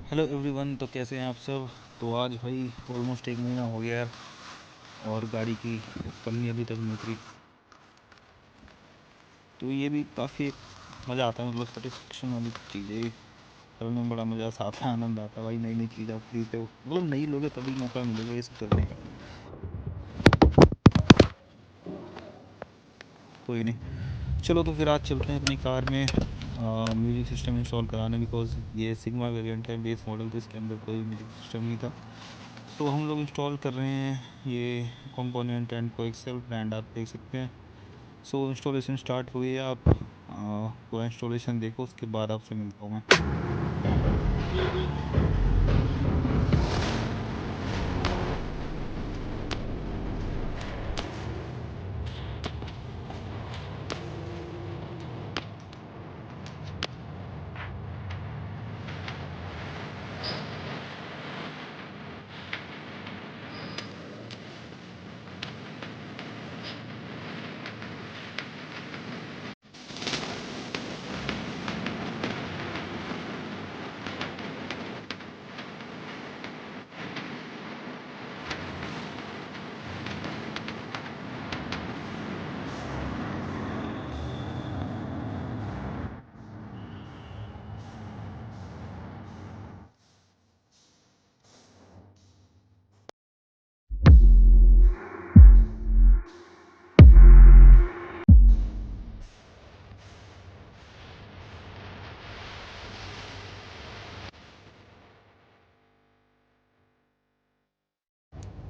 Hello everyone. तो कैसे हैं आप सब। तो आज भाई ऑलमोस्ट 1 महीना हो गया यार, और गाड़ी की पन्नी अभी तक नहीं उतरी। तो ये भी काफ़ी मज़ा आता है, मतलब सेटिस्फेक्शन वाली चीज़ है ये करने में। बड़ा मज़ा आता है, आनंद आता है भाई। नई नई चीज़ आप खरीदते हो, मतलब नई लोगे तभी मौका मिलेगा ये सब करने का। कोई नहीं, चलो तो फिर आज चलते हैं अपनी कार में म्यूज़िक सिस्टम इंस्टॉल कराने, बिकॉज़ ये सिग्मा वेरिएंट है, बेस मॉडल, तो इसके अंदर कोई म्यूज़िक सिस्टम नहीं था। तो हम लोग इंस्टॉल कर रहे हैं ये कंपोनेंट एंड कोएक्सेल ब्रांड, आप देख सकते हैं। सो इंस्टॉलेशन स्टार्ट हुई है, आप वो इंस्टॉलेशन देखो, उसके बाद आपसे मिलता हूँ मैं।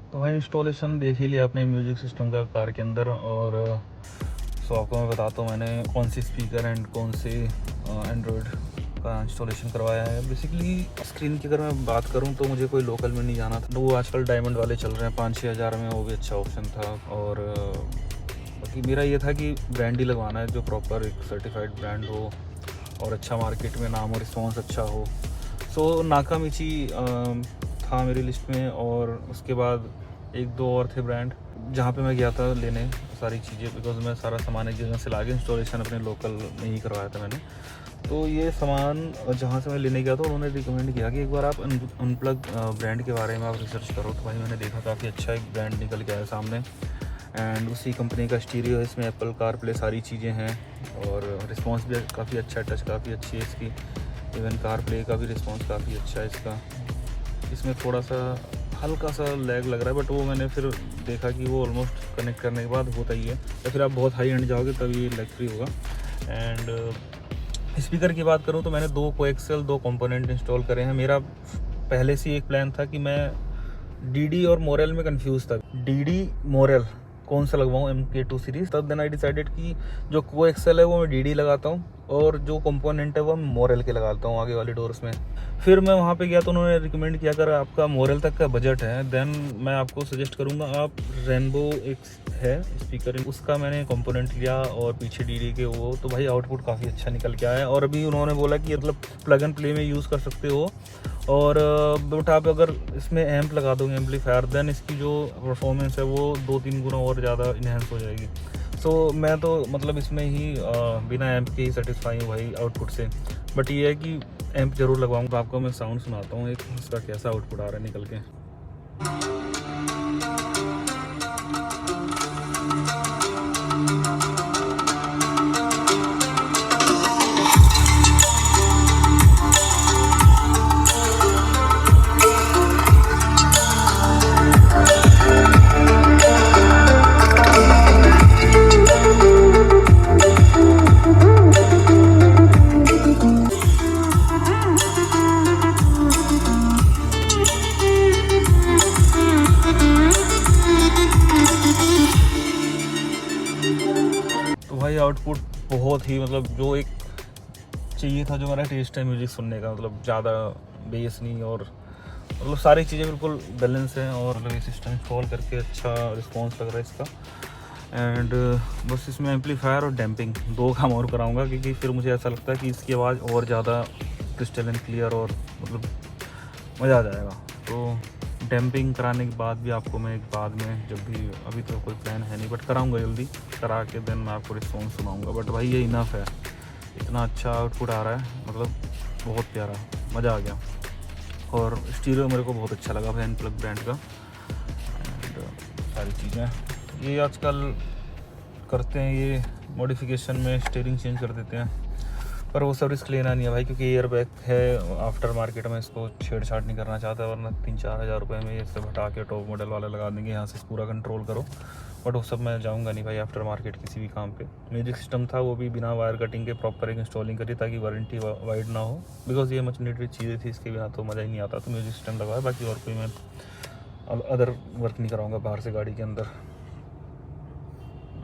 तो भाई इंस्टॉलेशन देख ही लिया आपने म्यूज़िक सिस्टम का कार के अंदर। और सो आपको मैं बताता हूँ मैंने कौन सी स्पीकर एंड कौन से एंड्रॉयड का इंस्टॉलेशन करवाया है। बेसिकली स्क्रीन की अगर मैं बात करूँ तो मुझे कोई लोकल में नहीं जाना था, तो वो आजकल डायमंड वाले चल रहे हैं 5-6 हज़ार में, वो भी अच्छा ऑप्शन था। और बाकी मेरा ये था कि ब्रांड ही लगवाना है जो प्रॉपर एक सर्टिफाइड ब्रांड हो और अच्छा मार्केट में नाम और रिस्पॉन्स अच्छा हो। सो नाकामिची था मेरी लिस्ट में, और उसके बाद 1-2 और थे ब्रांड जहाँ पे मैं गया था लेने सारी चीज़ें, बिकॉज मैं सारा सामान एक जगह से ला के इंस्टॉलेशन अपने लोकल में ही करवाया था मैंने। तो ये सामान जहाँ से मैं लेने गया था उन्होंने रिकमेंड किया कि एक बार आप अनप्लग ब्रांड के बारे में आप रिसर्च करो। तो भाई मैंने देखा काफ़ी अच्छा एक ब्रांड निकल के आया सामने, एंड उसी कंपनी का स्टीरियो है, इसमें एप्पल कार प्ले सारी चीज़ें हैं, और रिस्पॉन्स भी काफ़ी अच्छा है, टच काफ़ी अच्छी है इसकी। इवन कार प्ले का भी रिस्पॉन्स काफ़ी अच्छा है इसका। इसमें थोड़ा सा हल्का सा लैग लग रहा है, बट वो मैंने फिर देखा कि वो ऑलमोस्ट कनेक्ट करने के बाद होता ही है, या फिर आप बहुत हाई एंड जाओगे तब ये लैग फ्री होगा। एंड स्पीकर की बात करूँ तो मैंने 2 कोएक्सेल 2 कंपोनेंट इंस्टॉल करे हैं। मेरा पहले से एक प्लान था कि मैं डीडी और मोरेल में कंफ्यूज था, डीडी मोरेल कौन सा लगवाऊँ MK2 सीरीज। तब देन आई डिसाइडेड कि जो कोएक्सेल है वो मैं डीडी लगाता हूँ, और जो कंपोनेंट है वो मैं मोरेल के लगाता हूँ आगे वाली डोर्स में। फिर मैं वहाँ पे गया तो उन्होंने रिकमेंड किया, अगर आपका मोरेल तक का बजट है देन मैं आपको सजेस्ट करूँगा आप रेनबो एक है स्पीकर, उसका मैंने कंपोनेंट लिया और पीछे डीडी के वो, तो भाई आउटपुट काफ़ी अच्छा निकल के आया है। और अभी उन्होंने बोला कि मतलब प्लग एंड प्ले में यूज़ कर सकते हो, और बट आप अगर इसमें एम्प लगा दोगे एम्पलीफायर, देन इसकी जो परफॉर्मेंस है वो 2-3 गुना और ज़्यादा इन्हेंस हो जाएगी। सो मैं तो मतलब इसमें ही बिना एम्प के ही सेटिस्फाई हूँ भाई आउटपुट से। बट ये है कि एम्प जरूर लगवाऊंगा। आपको मैं साउंड सुनाता हूँ एक, इसका कैसा आउटपुट आ रहा है निकल के। तो भाई आउटपुट बहुत ही मतलब जो एक चाहिए था, जो मेरा टेस्ट है म्यूज़िक सुनने का, मतलब ज़्यादा बेस नहीं, और मतलब सारी चीज़ें बिल्कुल बैलेंस हैं। और मतलब ये सिस्टम इंस्टॉल करके अच्छा रिस्पांस लग रहा है इसका। एंड बस इसमें एम्पलीफायर और डैम्पिंग 2 काम और कराऊंगा, क्योंकि फिर मुझे ऐसा लगता है कि इसकी आवाज़ और ज़्यादा क्रिस्टल एंड क्लियर और मतलब मज़ा आ जाएगा। तो डैम्पिंग कराने के बाद भी आपको मैं एक बाद में, जब भी, अभी तो कोई प्लान है नहीं बट कराऊंगा जल्दी, करा के देन मैं आपको रिस्पॉन्स सुनाऊंगा। बट भाई ये इनफ है, इतना अच्छा आउटपुट आ रहा है, मतलब बहुत प्यारा, मज़ा आ गया। और स्टीरियो मेरे को बहुत अच्छा लगा फैन प्लग ब्रांड का। एंड सारी चीज़ें ये आजकल करते हैं, ये मॉडिफिकेशन में स्टीयरिंग चेंज कर देते हैं, पर वो सब रिस्क लेना नहीं है भाई, क्योंकि एयर बैग है आफ्टर मार्केट में, इसको छेड़छाड़ नहीं करना चाहता, वरना 3-4 हज़ार रुपये में इससे हटा के टॉप मॉडल वाले लगा देंगे, यहाँ से पूरा कंट्रोल करो। बट वो सब मैं जाऊँगा नहीं भाई आफ्टर मार्केट किसी भी काम पे। म्यूजिक सिस्टम था वो भी बिना वायर कटिंग के प्रॉपर एक इंस्टॉलिंग करी ताकि वारंटी वाइड ना हो, बिकॉज ये मच नीडेड चीज़ें थी, इसके बिना तो मज़ा ही नहीं आता। तो म्यूजिक सिस्टम लगाया, बाकी और कोई मैं अदर वर्क नहीं कराऊँगा बाहर से गाड़ी के अंदर।